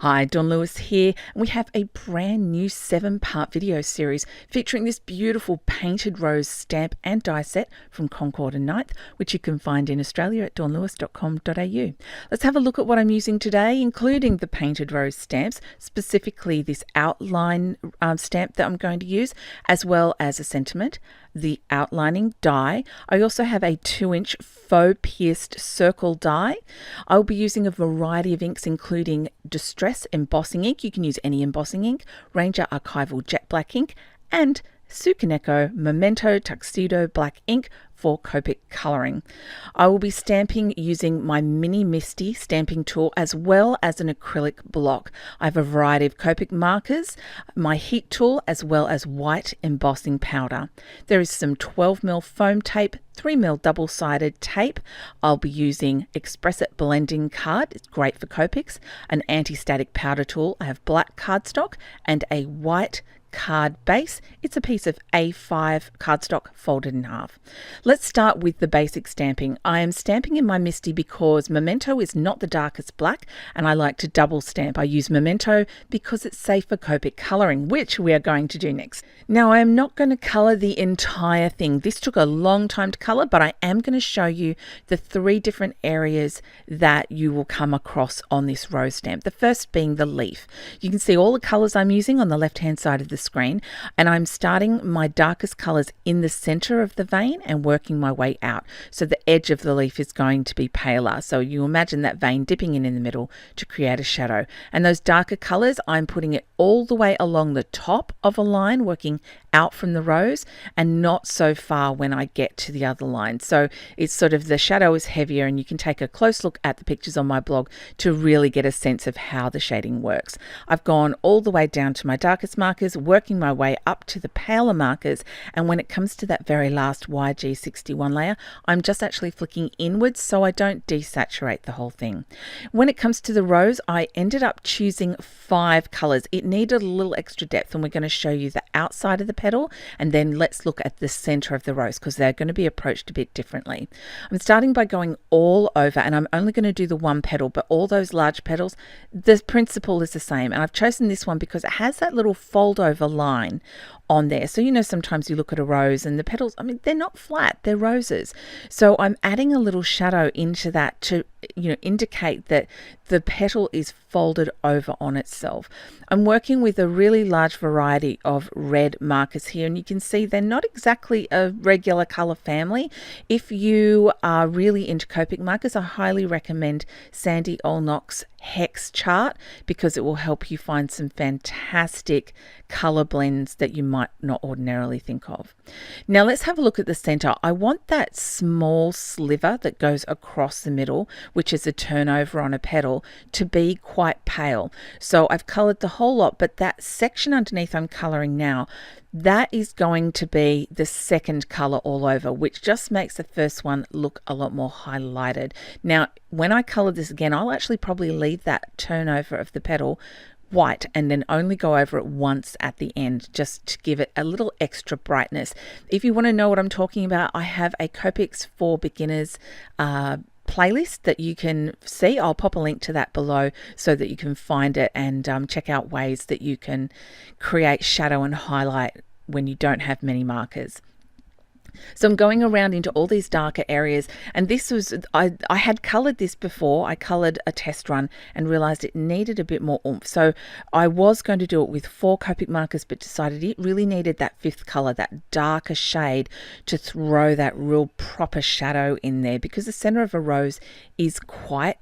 Hi, Dawn Lewis here, and we have a brand new 7-part video series featuring this beautiful painted rose stamp and die set from Concord and Ninth, which you can find in Australia at dawnlewis.com.au. Let's have a look at what I'm using today, including the painted rose stamps, specifically this outline stamp that I'm going to use, as well as a sentiment, the outlining die. I also have a 2-inch faux pierced circle die. I'll be using a variety of inks, including Distress embossing ink. You can use any embossing ink, Ranger archival jet black ink, and Sukaneko Memento Tuxedo black ink for Copic colouring. I will be stamping using my Mini Misty stamping tool as well as an acrylic block. I have a variety of Copic markers, my heat tool, as well as white embossing powder. There is some 12mm foam tape, 3mm double-sided tape. I'll be using Express It blending card. It's great for Copics. An anti-static powder tool. I have black cardstock and a white card base. It's a piece of A5 cardstock folded in half. Let's start with the basic stamping. I am stamping in my Misty because Memento is not the darkest black, and I like to double stamp. I use Memento because it's safe for Copic colouring, which we are going to do next. Now, I am not going to colour the entire thing. This took a long time to colour, but I am going to show you the 3 different areas that you will come across on this rose stamp. The first being the leaf. You can see all the colours I'm using on the left-hand side of the screen, and I'm starting my darkest colors in the center of the vein and working my way out. So the edge of the leaf is going to be paler. So you imagine that vein dipping in the middle to create a shadow. And those darker colors, I'm putting it all the way along the top of a line, working out from the rose, and not so far when I get to the other line. So it's sort of, the shadow is heavier, and you can take a close look at the pictures on my blog to really get a sense of how the shading works. I've gone all the way down to my darkest markers, working my way up to the paler markers, and when it comes to that very last YG61 layer, I'm just actually flicking inwards so I don't desaturate the whole thing. When it comes to the rose, I ended up choosing 5 colors. It needed a little extra depth, and we're going to show you the outside of the petal, and then let's look at the center of the rose because they're going to be approached a bit differently. I'm starting by going all over, and I'm only going to do the one petal, but all those large petals, the principle is the same. And I've chosen this one because it has that little fold over line on there. So, you know, sometimes you look at a rose and the petals, I mean, they're not flat, they're roses. So I'm adding a little shadow into that to, you know, indicate that the petal is folded over on itself. I'm working with a really large variety of red markers here, and you can see they're not exactly a regular color family. If you are really into Copic markers, I highly recommend Sandy Olnock's Hex chart because it will help you find some fantastic color blends that you might not ordinarily think of. Now let's have a look at the center. I want that small sliver that goes across the middle, which is a turnover on a petal, to be quite pale. So I've colored the whole lot, but that section underneath I'm coloring now, that is going to be the second color all over, which just makes the first one look a lot more highlighted. Now, when I color this again, I'll actually probably leave that turnover of the petal white and then only go over it once at the end, just to give it a little extra brightness. If you want to know what I'm talking about, I have a Copics for Beginners playlist that you can see. I'll pop a link to that below so that you can find it and check out ways that you can create shadow and highlight when you don't have many markers. So I'm going around into all these darker areas, and this was, I had colored this before. I colored a test run and realized it needed a bit more oomph. So I was going to do it with 4 Copic markers, but decided it really needed that 5th color, that darker shade, to throw that real proper shadow in there, because the center of a rose is quite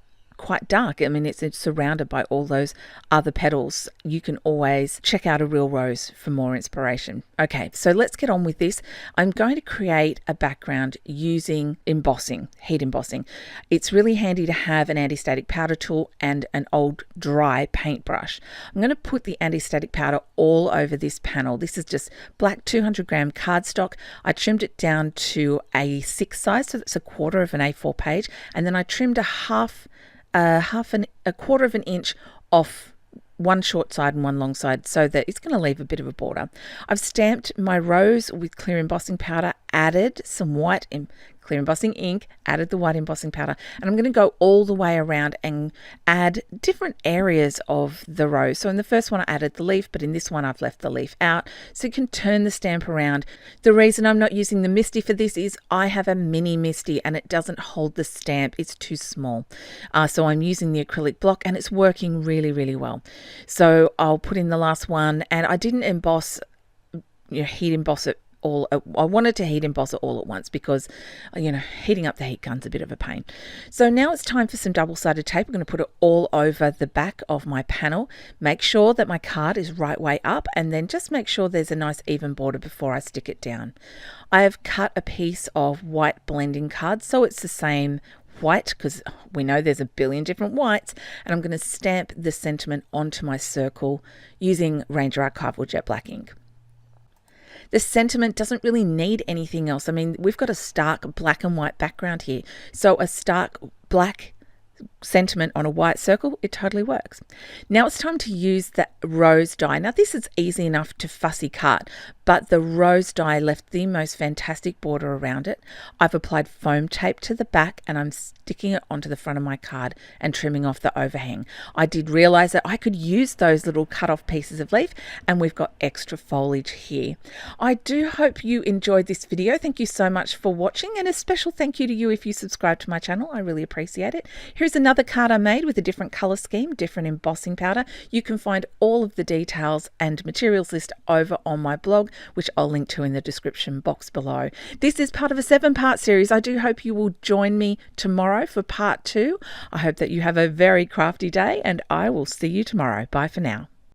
dark. I mean, it's surrounded by all those other petals. You can always check out A Real Rose for more inspiration. Okay, so let's get on with this. I'm going to create a background using embossing, heat embossing. It's really handy to have an anti-static powder tool and an old dry paintbrush. I'm going to put the anti-static powder all over this panel. This is just black 200-gram cardstock. I trimmed it down to a 6 size, so that's a quarter of an A4 page, and then I trimmed a quarter of an inch off one short side and one long side so that it's going to leave a bit of a border. I've stamped my rose with clear embossing powder, added some white clear embossing ink, added the white embossing powder, and I'm going to go all the way around and add different areas of the rose. So in the first one I added the leaf, but in this one I've left the leaf out, so you can turn the stamp around. The reason I'm not using the MISTI for this is I have a mini MISTI and it doesn't hold the stamp, it's too small. So I'm using the acrylic block and it's working really, really well. So I'll put in the last one, and I didn't emboss, heat emboss it all. I wanted to heat emboss it all at once because, heating up the heat gun's a bit of a pain. So now it's time for some double-sided tape. I'm going to put it all over the back of my panel. Make sure that my card is right way up, and then just make sure there's a nice even border before I stick it down. I have cut a piece of white blending card so it's the same white, because we know there's a billion different whites, and I'm going to stamp the sentiment onto my circle using Ranger Archival Jet Black ink. The sentiment doesn't really need anything else. I mean, we've got a stark black and white background here, so a stark black sentiment on a white circle, it totally works. Now it's time to use the rose die. Now this is easy enough to fussy cut, but the rose die left the most fantastic border around it. I've applied foam tape to the back and I'm sticking it onto the front of my card and trimming off the overhang. I did realize that I could use those little cut off pieces of leaf, and we've got extra foliage here. I do hope you enjoyed this video. Thank you so much for watching, and a special thank you to you if you subscribe to my channel. I really appreciate it. Here's another card I made with a different color scheme, different embossing powder. You can find all of the details and materials list over on my blog, which I'll link to in the description box below. This is part of a 7-part series. I do hope you will join me tomorrow for part 2. I hope that you have a very crafty day, and I will see you tomorrow. Bye for now.